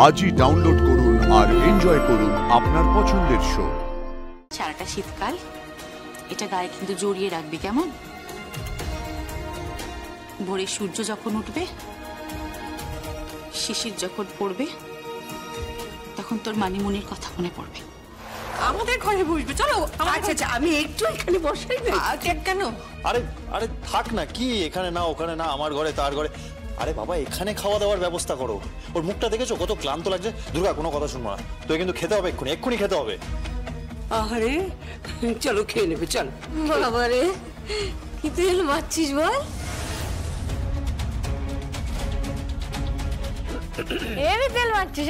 আজই ডাউনলোড করুন আর এনজয় করুন আপনার পছন্দের শো। সারাটা শীতকাল এটা গায়ে কিন্তু জড়িয়ে রাখবি, কেমন? ভোরে সূর্য যখন উঠবে, শিশির যখন পড়বে, তখন তোর মানিমুনির কথা মনে পড়বে। আমাদের ঘরে বসবে, চলো। আচ্ছা আচ্ছা, আমি একটু এখানে বসাই না। কেন? আরে আরে থাক না, কি এখানে না ওখানে না, আমার ঘরে তার ঘরে। আরে বাবা, এখানে খাওয়া দাওয়ার ব্যবস্থা করো। ওর মুখটা দেখেছো কত ক্লান্ত লাগছে। দুর্গা, কোনো কথা শুনবো না, তুই কিন্তু খেতে হবে, এক্ষুনি এক্ষুনি খেতে হবে। আরে চলো খেয়ে নেবে, চল। বাবারে, কি তেল মারছিস বল? হেভি তেল মারছিস,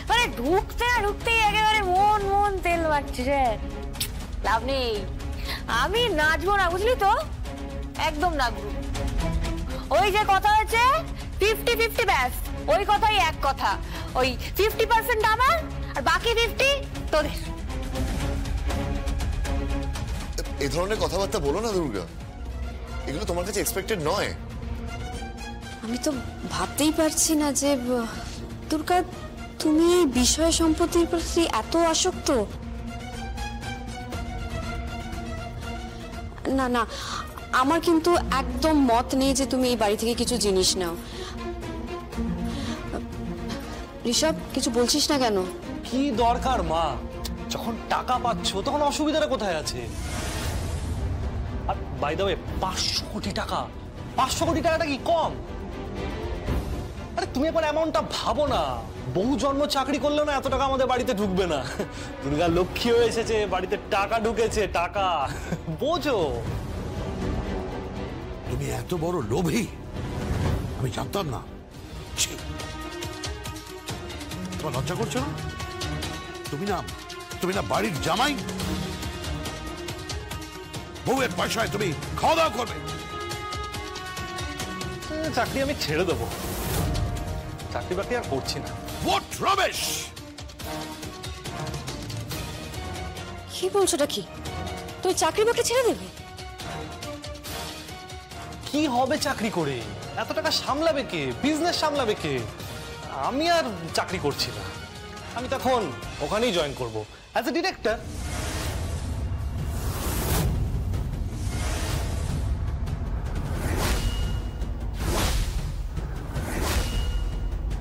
মানে ঢুকতে না ঢুকতেই একেবারে মন মন তেল মারছিস। লাভ নেই, আমি নাচবো না, বুঝলি তো? একদম নাচবো। ওই যে কথা হয়েছে 50-50 ব্যাস, ওই কথাই এক কথা। ওই 50% আমার আর বাকি 50 তোদের। এই ধরনের কথাবার্তা বলো না দুর্গা, এগুলো তোমার কাছে এক্সপেক্টেড নয়। আমি তো ভাবতেই পারছি না যে দুর্গা, তুমি এই বিষয় সম্পত্তির প্রতি এত আসক্ত। না না, আমার কিন্তু একদম মত নেই যে তুমি এই বাড়ি থেকে কিছু জিনিস নাও। ঋষভ, কিছু বলছিস না কেন? কি দরকার মা, যখন টাকা পাচ্ছ তখন অসুবিধাটা কোথায় আছে? আর বাই দ্য ওয়ে, 500 কোটি টাকা, 500 কোটি টাকাটা কি কম? আরে তুমি একবার অ্যামাউন্টটা ভাবো না। বহু জন্ম চাকরি করলেও না এত টাকা আমাদের বাড়িতে ঢুকবে না। দুর্গা লক্ষ্মী হয়ে এসেছে, বাড়িতে টাকা ঢুকেছে, টাকা বোঝো। তুমি এত বড় লোভী, আমি জানতাম না। তোমার লজ্জা করছো না? তুমি না বাড়ির জামাই, বউয়ের পয়সায় তুমি খাওয়া দাওয়া করবে। চাকরি আমি ছেড়ে দেবো, চাকরি বাকরি আর করছি না। What rubbish! কি বলছোটা কি? তুই চাকরি বাকরি ছেড়ে দেবে? কি হবে চাকরি করে? এত টাকা সামলাবে কে? বিজনেস সামলাবে কে? আমি আর চাকরি করছি না, আমি তখন ওখানেই জয়েন করবো অ্যাজ এ ডিরেক্টর।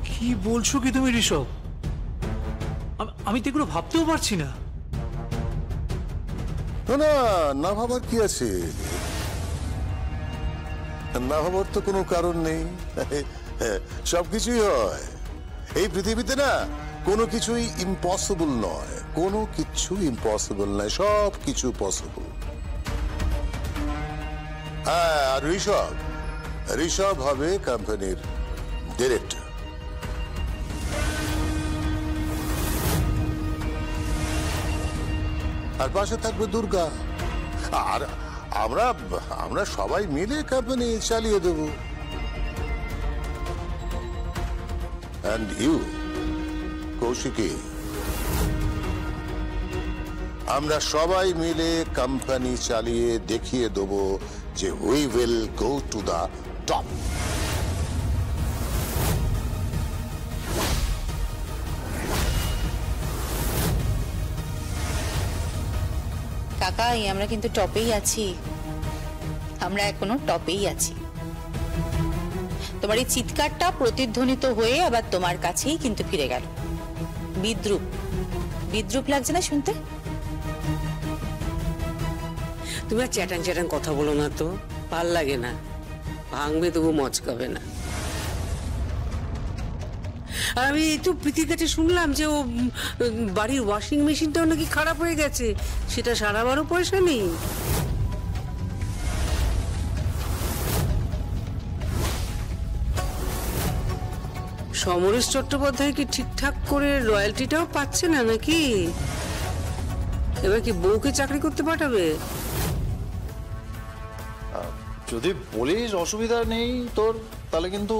কি বলছো কি তুমি ঋষভ? আমি তো এগুলো ভাবতেও পারছি না। না না ভাবার কি আছে, না ভাবার তো কোনো কারণ নেই। সবকিছুই হয় এই পৃথিবীতে, না কোনো কিছুই ইম্পসিবল নয়, কোনো কিছু ইম্পসিবল নয়, সব কিছু পসিবল। হ্যাঁ, আর ঋষভ হবে কোম্পানির ডিরেক্টর। আর পাশে থাকবে দুর্গা। আর আমরা সবাই মিলে কোম্পানি চালিয়ে দেব। And you, কৌশিকী, আমরা সবাই মিলে কোম্পানি চালিয়ে দেখিয়ে দেব যে we will go to the top. কাকাই, আমরা কিন্তু টপেই আছি, আমরা এখনো টপেই আছি। তোমার এই চিৎকারটা প্রতিধ্বনিত হয়ে আবার তোমার কাছেই কিন্তু ফিরে গেল। বিদ্রুপ লাগছে না শুনতে? তুমি আর চ্যাটাং চ্যাটাং কথা বলো না তো, ভাল লাগে না। ভাঙবে তবু মচকাবে না। আমি একটু প্রীতির কাছে শুনলাম যে ও বাড়ির ওয়াশিং মেশিনটাও নাকি খারাপ হয়ে গেছে, সেটা সারাবারও পয়সা নেই। সমরেশ চট্টোপাধ্যায় কি ঠিকঠাক করে রয়্যালটিটাও পাচ্ছে না নাকি? এবার কি বউকে চাকরি করতে পাঠাবে? যদি বলিস অসুবিধা নেই তোর, তাহলে কিন্তু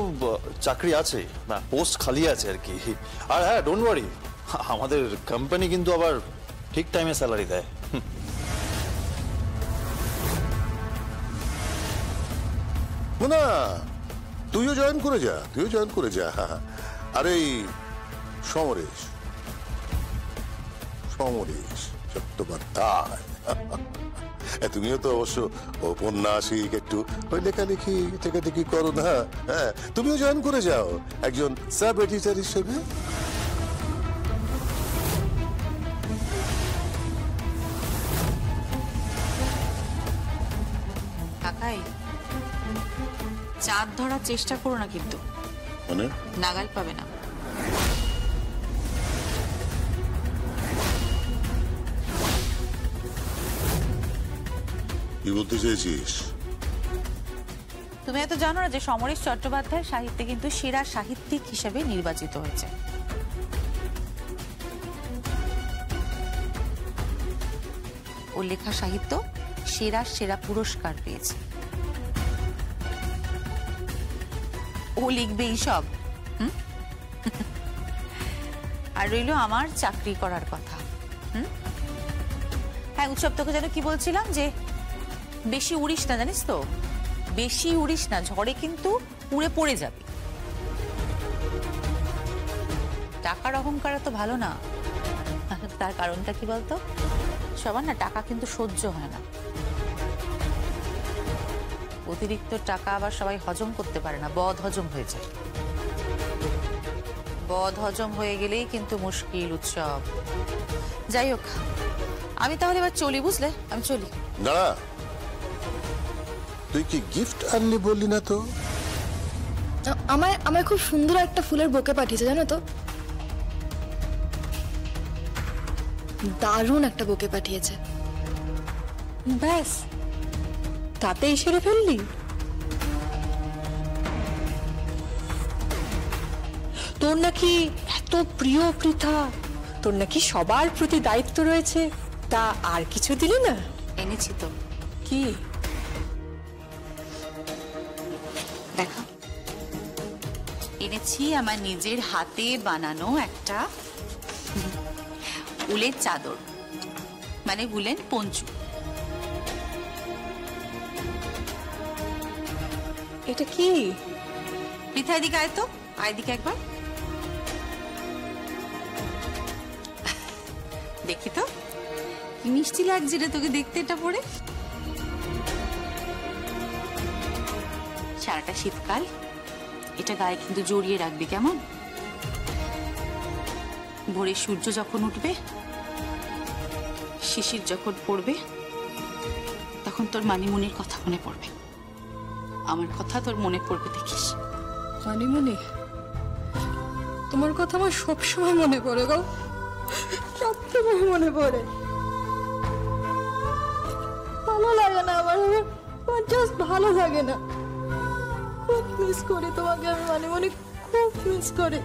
চাকরি আছে, না পোস্ট খালি আছে আর কি। আর হ্যাঁ, ডোন্ট ওয়ারি, আমাদের কোম্পানি কিন্তু আবার ঠিক টাইমে স্যালারি দেয়। না, তুইও জয়েন করে যা, আর এই সমরেশ সমরেশ চট্টোপাধ্যায়। তুমিও তো অবশ্য ঔপন্যাসিক, একটু ওই লেখালেখি টেকাটেকি করো না? হ্যাঁ, তুমিও জয়েন করে যাও একজন সাব এডিটর হিসেবে। কাকাই, চাঁদ ধরার চেষ্টা করো না কিন্তু, মানে নাগাল পাবে না। কি বলতে চেয়েছিস? তুমি এত জানো না যে সমরেশ চট্টোপাধ্যায় সাহিত্যে কিন্তু সেরা সাহিত্যিক হিসেবে নির্বাচিত হয়েছে। ও লেখা সাহিত্য সেরা সেরা পুরস্কার পেয়েছে। ও লিখবে এইসব। আর রইল আমার চাকরি করার কথা। হ্যাঁ, উৎসব তোকে যেন কি বলছিলাম, যে বেশি উড়িস না, জানিস তো, বেশি উড়িস না, ঝড়ে কিন্তু উড়ে পড়ে যাবে। টাকার অহংকার তো ভালো না। তার কারণটা কি বলতো? সবার না টাকা কিন্তু সহ্য হয় না। অতিরিক্ত টাকা আবার সবাই হজম করতে পারে না, বদ হজম হয়ে যায়। বদ হজম হয়ে গেলেই কিন্তু মুশকিল উৎসব। যাই হোক, আমি তাহলে এবার চলি, বুঝলে? আমি চলি। দাঁড়া, তুই কি গিফট আনলি বললি না তো? আমায় খুব সুন্দর একটা ফুলের বোকে পাঠিয়েছে, জানো তো? দারুণ একটা বোকে পাঠিয়েছে। ব্যাস, তাতেই সেরে ফেললি? তোর নাকি এত প্রিয় পৃথা, তোর নাকি সবার প্রতি দায়িত্ব রয়েছে, তা আর কিছু দিলি না? এনেছি তো। কি? দেখো, এনেছি আমার নিজের হাতে বানানো একটা উলের চাদর, মানে উলেন পঞ্চু। এটা কি? পৃথা, এদিকে আয় তো, আয়দিকে একবার দেখি তো, কি মিষ্টি লাগছে রে তোকে দেখতে এটা পরে। সারাটা শীতকাল এটা গায়ে কিন্তু জড়িয়ে রাখবি, কেমন? ভোরে সূর্য যখন উঠবে, শিশির যখন পড়বে, তখন তোর মানিমুনির কথা মনে পড়বে। আমার কথা তোর মনে পড়বে, দেখিস। মানিমুনি, তোমার কথা আমার সবসময় মনে পড়ে গো, সবসময় মনে পড়ে। ভালো লাগে না আমার জাস্ট ভালো লাগে না। খুব মিস করি তোমাকে আমি মানিমুনি, খুব মিস করি।